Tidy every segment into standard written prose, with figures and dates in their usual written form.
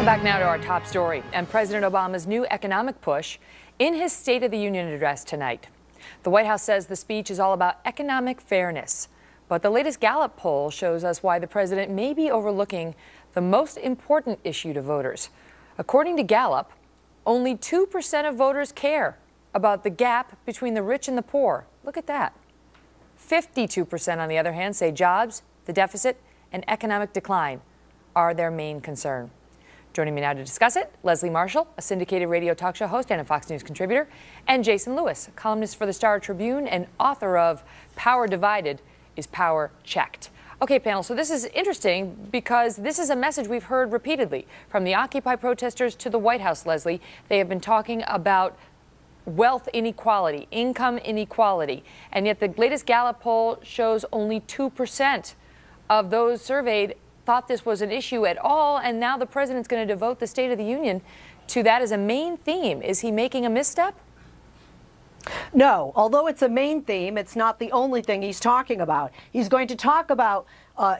Welcome back now to our top story and President Obama's new economic push in his State of the Union address tonight. The White House says the speech is all about economic fairness, but the latest Gallup poll shows us why the president may be overlooking the most important issue to voters. According to Gallup, only 2% of voters care about the gap between the rich and the poor. Look at that. 52%, on the other hand, say jobs, the deficit, and economic decline are their main concern. Joining me now to discuss it, Leslie Marshall, a syndicated radio talk show host and a Fox News contributor, and Jason Lewis, columnist for the Star Tribune and author of Power Divided is Power Checked. Okay, panel, so this is interesting because this is a message we've heard repeatedly from the Occupy protesters to the White House, Leslie. They have been talking about wealth inequality, income inequality, and yet the latest Gallup poll shows only 2% of those surveyed thought this was an issue at all, and now the president's going to devote the State of the Union to that as a main theme. Is he making a misstep? No, although it's a main theme, it's not the only thing he's talking about. He's going to talk about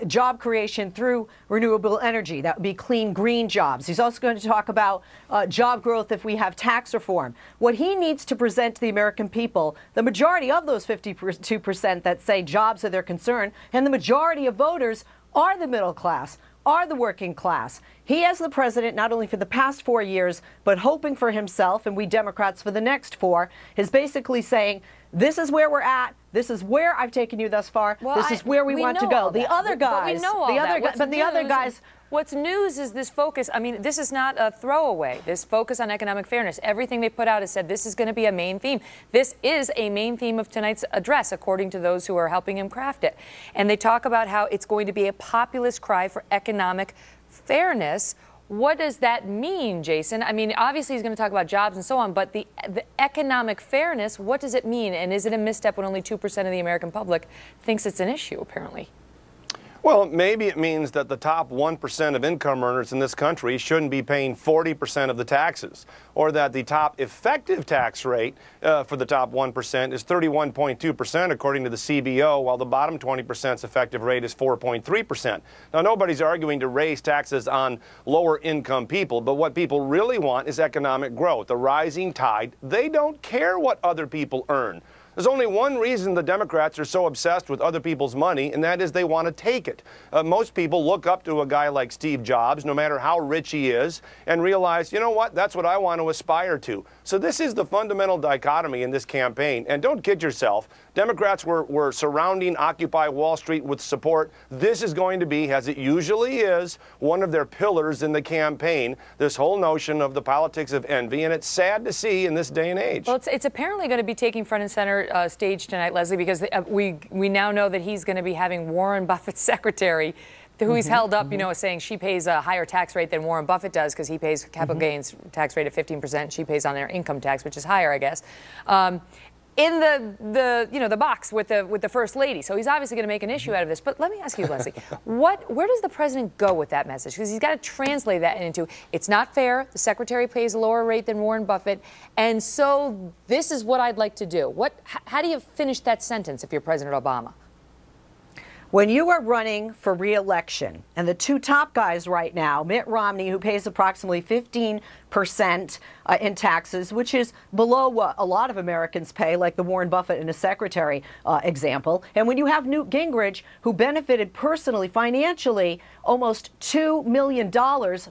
job creation through renewable energy. That would be clean, green jobs. He's also going to talk about job growth if we have tax reform. What he needs to present to the American people, the majority of those 52% that say jobs are their concern, and the majority of voters are the middle class, are the working class. He, as the president, not only for the past 4 years, but hoping for himself, and we Democrats for the next 4, is basically saying, this is where we're at. This is where I've taken you thus far. Well, this is where we want to go. The other guys, the other guys. What's news is this focus. I mean, this is not a throwaway. This focus on economic fairness. Everything they put out has said this is going to be a main theme. This is a main theme of tonight's address, according to those who are helping him craft it. And they talk about how it's going to be a populist cry for economic fairness. What does that mean, Jason? I mean, obviously he's going to talk about jobs and so on, but the economic fairness, what does it mean? And is it a misstep when only 2% of the American public thinks it's an issue, apparently? Well, maybe it means that the top 1% of income earners in this country shouldn't be paying 40% of the taxes, or that the top effective tax rate for the top 1% is 31.2%, according to the CBO, while the bottom 20%'s effective rate is 4.3%. Now, nobody's arguing to raise taxes on lower income people, but what people really want is economic growth, a rising tide. They don't care what other people earn. There's only one reason the Democrats are so obsessed with other people's money, and that is they want to take it. Most people look up to a guy like Steve Jobs, no matter how rich he is, and realize, you know what, that's what I want to aspire to. So this is the fundamental dichotomy in this campaign. And don't kid yourself, Democrats were surrounding Occupy Wall Street with support. This is going to be, as it usually is, one of their pillars in the campaign, this whole notion of the politics of envy. And it's sad to see in this day and age. Well, it's apparently going to be taking front and center stage tonight, Leslie, because we now know that he's going to be having Warren Buffett's secretary, who he's held up, you know, saying she pays a higher tax rate than Warren Buffett does because he pays capital gains tax rate of 15%. She pays on their income tax, which is higher, I guess. In the box with the first lady. So he's obviously going to make an issue out of this. But let me ask you, Leslie, where does the president go with that message? Because he's got to translate that into, it's not fair. The secretary pays a lower rate than Warren Buffett. And so this is what I'd like to do. How do you finish that sentence if you're President Obama? When you are running for re-election, and the two top guys right now, Mitt Romney, who pays approximately 15% in taxes, which is below what a lot of Americans pay, like the Warren Buffett and his secretary example. And when you have Newt Gingrich, who benefited personally, financially, almost $2 million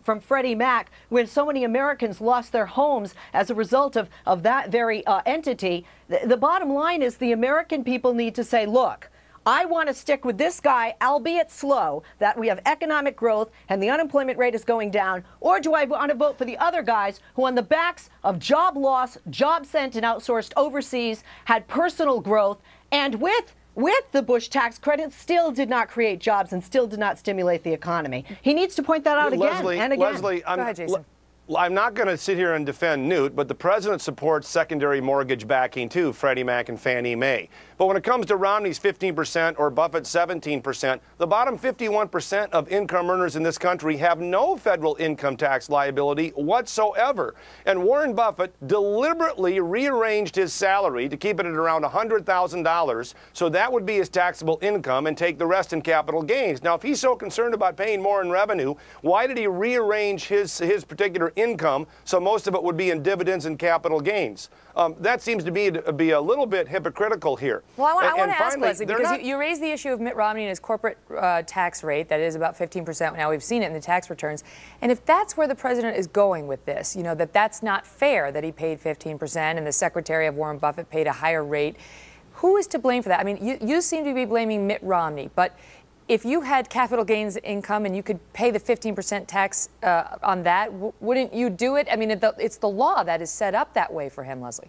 from Freddie Mac, when so many Americans lost their homes as a result of that very entity, the bottom line is the American people need to say, look, I want to stick with this guy, albeit slow, that we have economic growth and the unemployment rate is going down, or do I want to vote for the other guys who, on the backs of job loss, job sent and outsourced overseas, had personal growth, and with the Bush tax credit still did not create jobs and still did not stimulate the economy? He needs to point that out again and again. Leslie, Go ahead, Jason. I'm not going to sit here and defend Newt, but the president supports secondary mortgage backing too, Freddie Mac and Fannie Mae. But when it comes to Romney's 15% or Buffett's 17%, the bottom 51% of income earners in this country have no federal income tax liability whatsoever. And Warren Buffett deliberately rearranged his salary to keep it at around $100,000, so that would be his taxable income, and take the rest in capital gains. Now, if he's so concerned about paying more in revenue, why did he rearrange his particular income so most of it would be in dividends and capital gains? That seems to be a little bit hypocritical here. Well, I want to ask, Leslie, because you raised the issue of Mitt Romney and his corporate tax rate, that is about 15%. Now, we've seen it in the tax returns. And if that's where the president is going with this, you know, that's not fair that he paid 15% and the secretary of Warren Buffett paid a higher rate, who is to blame for that? I mean, you seem to be blaming Mitt Romney, but if you had capital gains income and you could pay the 15% tax on that, wouldn't you do it? I mean, it's the law that is set up that way for him, Leslie.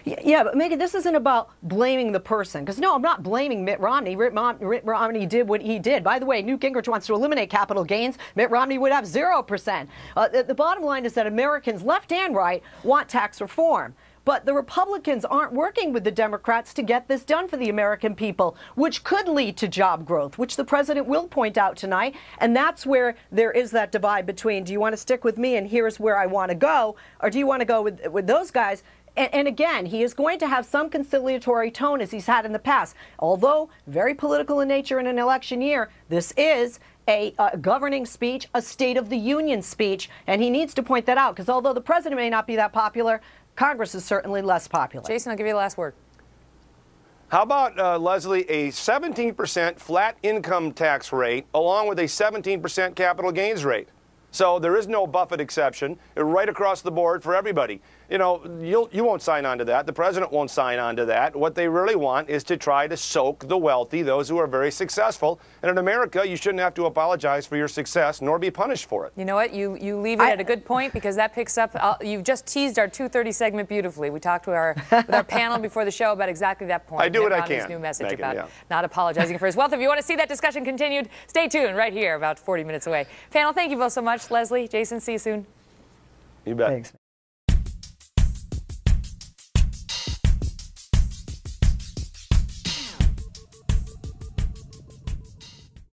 Yeah, but Megan, this isn't about blaming the person. Because, no, I'm not blaming Mitt Romney. Mitt Romney did what he did. By the way, Newt Gingrich wants to eliminate capital gains. Mitt Romney would have 0%. The bottom line is that Americans, left and right, want tax reform. But the Republicans aren't working with the Democrats to get this done for the American people, which could lead to job growth, which the president will point out tonight. And that's where there is that divide between, do you want to stick with me and here's where I want to go, or do you want to go with those guys? And again, he is going to have some conciliatory tone as he's had in the past. Although very political in nature in an election year, this is a governing speech, a State of the Union speech, and he needs to point that out, because although the president may not be that popular, Congress is certainly less popular. Jason, I'll give you the last word. How about, Leslie, a 17% flat income tax rate along with a 17% capital gains rate? So there is no Buffett exception, right across the board for everybody. You know, you won't sign on to that. The president won't sign on to that. What they really want is to try to soak the wealthy, those who are very successful. And in America, you shouldn't have to apologize for your success nor be punished for it. You know what? You leave it at a good point, because that picks up. You've just teased our 2:30 segment beautifully. We talked with our panel before the show about exactly that point. I do what I can. His new message Megan, about not apologizing for his wealth. If you want to see that discussion continued, stay tuned right here, about 40 minutes away. Panel, thank you both so much. Leslie, Jason, see you soon. You bet. Thanks.